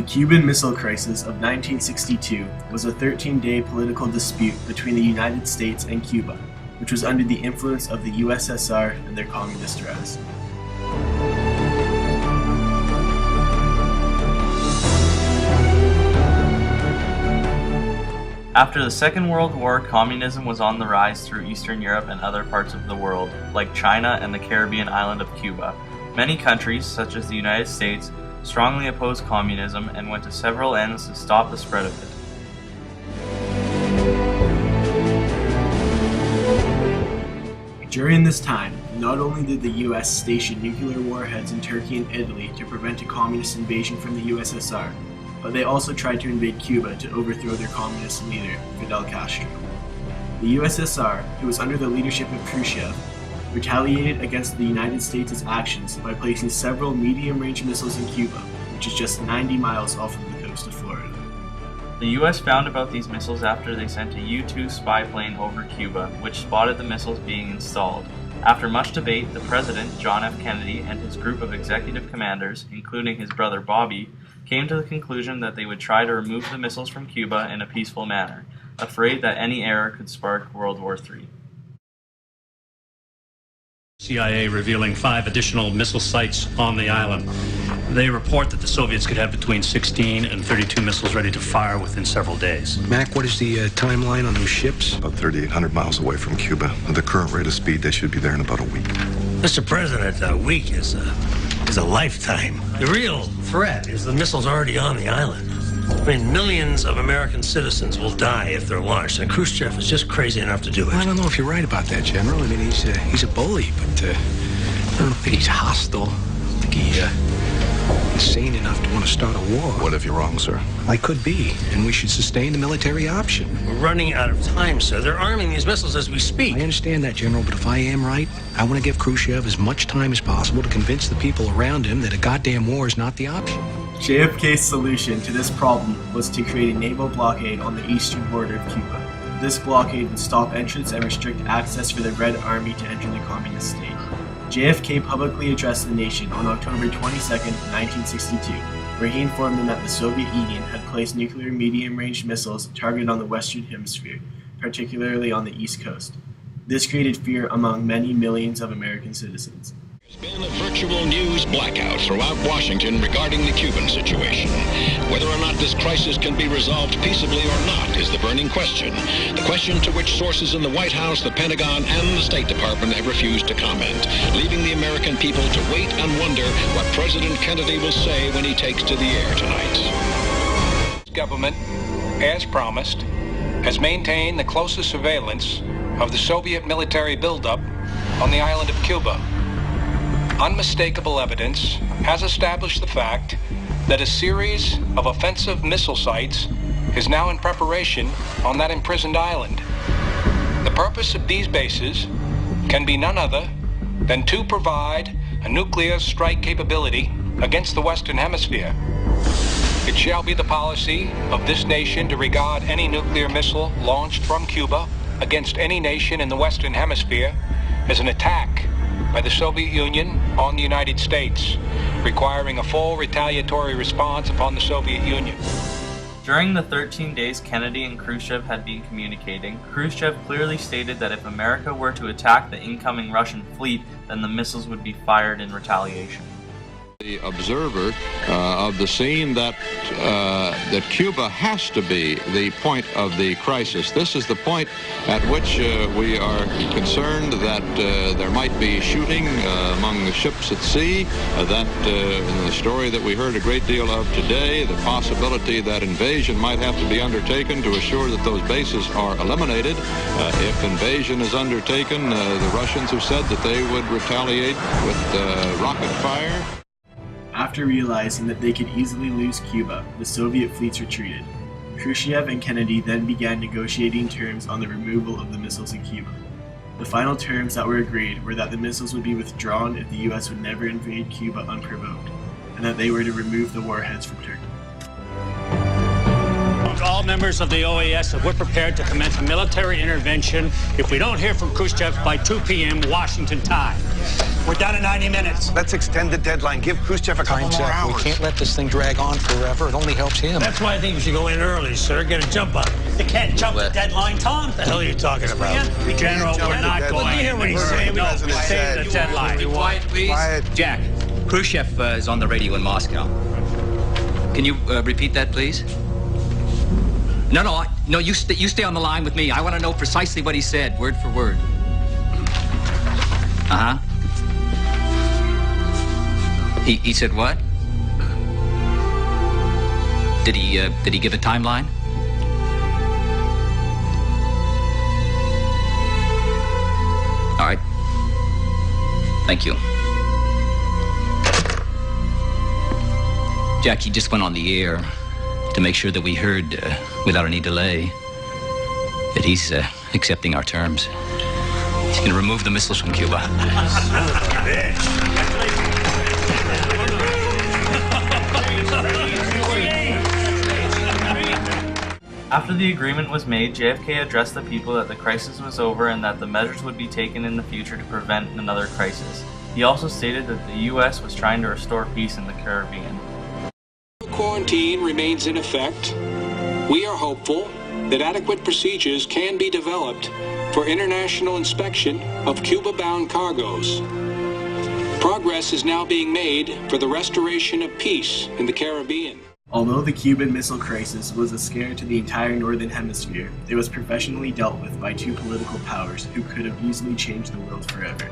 Cuban Missile Crisis of 1962 was a 13-day political dispute between the United States and Cuba, which was under the influence of the USSR and their communist rise. After the Second World War, communism was on the rise through Eastern Europe and other parts of the world, like China and the Caribbean island of Cuba. Many countries, such as the United States, strongly opposed communism and went to several ends to stop the spread of it. During this time, not only did the US station nuclear warheads in Turkey and Italy to prevent a communist invasion from the USSR, but they also tried to invade Cuba to overthrow their communist leader, Fidel Castro. The USSR, who was under the leadership of Khrushchev, retaliated against the United States' actions by placing several medium-range missiles in Cuba, which is just 90 miles off of the coast of Florida. The US found about these missiles after they sent a U-2 spy plane over Cuba, which spotted the missiles being installed. After much debate, the President, John F. Kennedy, and his group of executive commanders, including his brother Bobby, came to the conclusion that they would try to remove the missiles from Cuba in a peaceful manner, afraid that any error could spark World War III. CIA revealing 5 additional missile sites on the island. They report that the Soviets could have between 16 and 32 missiles ready to fire within several days. Mac, what is the timeline on those ships? About 3,800 miles away from Cuba. At the current rate of speed, they should be there in about a week. Mr. President, a week is a lifetime. The real threat is the missiles already on the island. I mean, millions of American citizens will die if they're launched, and Khrushchev is just crazy enough to do it. Well, I don't know if you're right about that, General. I mean, he's a bully, but I don't think he's hostile. I don't think he's sane enough to want to start a war. What if you're wrong, sir? I could be, and we should sustain the military option. We're running out of time, sir. They're arming these missiles as we speak. I understand that, General, but if I am right, I want to give Khrushchev as much time as possible to convince the people around him that a goddamn war is not the option. JFK's solution to this problem was to create a naval blockade on the eastern border of Cuba. This blockade would stop entrance and restrict access for the Red Army to enter the communist state. JFK publicly addressed the nation on October 22, 1962, where he informed them that the Soviet Union had placed nuclear medium-range missiles targeted on the Western Hemisphere, particularly on the East Coast. This created fear among many millions of American citizens. There's been a virtual news blackout throughout Washington regarding the Cuban situation. Whether or not this crisis can be resolved peaceably or not is the burning question. The question to which sources in the White House, the Pentagon, and the State Department have refused to comment, leaving the American people to wait and wonder what President Kennedy will say when he takes to the air tonight. The government, as promised, has maintained the closest surveillance of the Soviet military buildup on the island of Cuba. Unmistakable evidence has established the fact that a series of offensive missile sites is now in preparation on that imprisoned island. The purpose of these bases can be none other than to provide a nuclear strike capability against the Western Hemisphere. It shall be the policy of this nation to regard any nuclear missile launched from Cuba against any nation in the Western Hemisphere as an attack by the Soviet Union on the United States, requiring a full retaliatory response upon the Soviet Union. During the 13 days Kennedy and Khrushchev had been communicating, Khrushchev clearly stated that if America were to attack the incoming Russian fleet, then the missiles would be fired in retaliation. The observer of the scene that Cuba has to be the point of the crisis. This is the point at which we are concerned that there might be shooting among the ships at sea, that in the story that we heard a great deal of today, the possibility that invasion might have to be undertaken to assure that those bases are eliminated. If invasion is undertaken, the Russians have said that they would retaliate with rocket fire. After realizing that they could easily lose Cuba, the Soviet fleets retreated. Khrushchev and Kennedy then began negotiating terms on the removal of the missiles in Cuba. The final terms that were agreed were that the missiles would be withdrawn if the US would never invade Cuba unprovoked, and that they were to remove the warheads from Turkey. All members of the OAS that we're prepared to commence a military intervention if we don't hear from Khrushchev by 2 p.m. Washington time. We're down to 90 minutes. Let's extend the deadline. Give Khrushchev a couple Time's more up. hours. We can't let this thing drag on forever. It only helps him. That's why I think we should go in early, sir. Get a jump on it. You can't jump the deadline, Tom. What the hell are you talking about? General, we're not going. Let me hear what he's saying. No, President say the said. deadline. Be quiet, please. Quiet. Jack, Khrushchev is on the radio in Moscow. Can you repeat that, please? No, you stay on the line with me. I want to know precisely what he said, word for word. Uh-huh. He said what? Did he give a timeline? All right. Thank you. Jack, he just went on the air to make sure that we heard, without any delay, that he's accepting our terms. He's going to remove the missiles from Cuba. After the agreement was made, JFK addressed the people that the crisis was over and that the measures would be taken in the future to prevent another crisis. He also stated that the U.S. was trying to restore peace in the Caribbean. Quarantine remains in effect. We are hopeful that adequate procedures can be developed for international inspection of Cuba-bound cargoes. Progress is now being made for the restoration of peace in the Caribbean. Although the Cuban Missile Crisis was a scare to the entire Northern Hemisphere, it was professionally dealt with by two political powers who could have easily changed the world forever.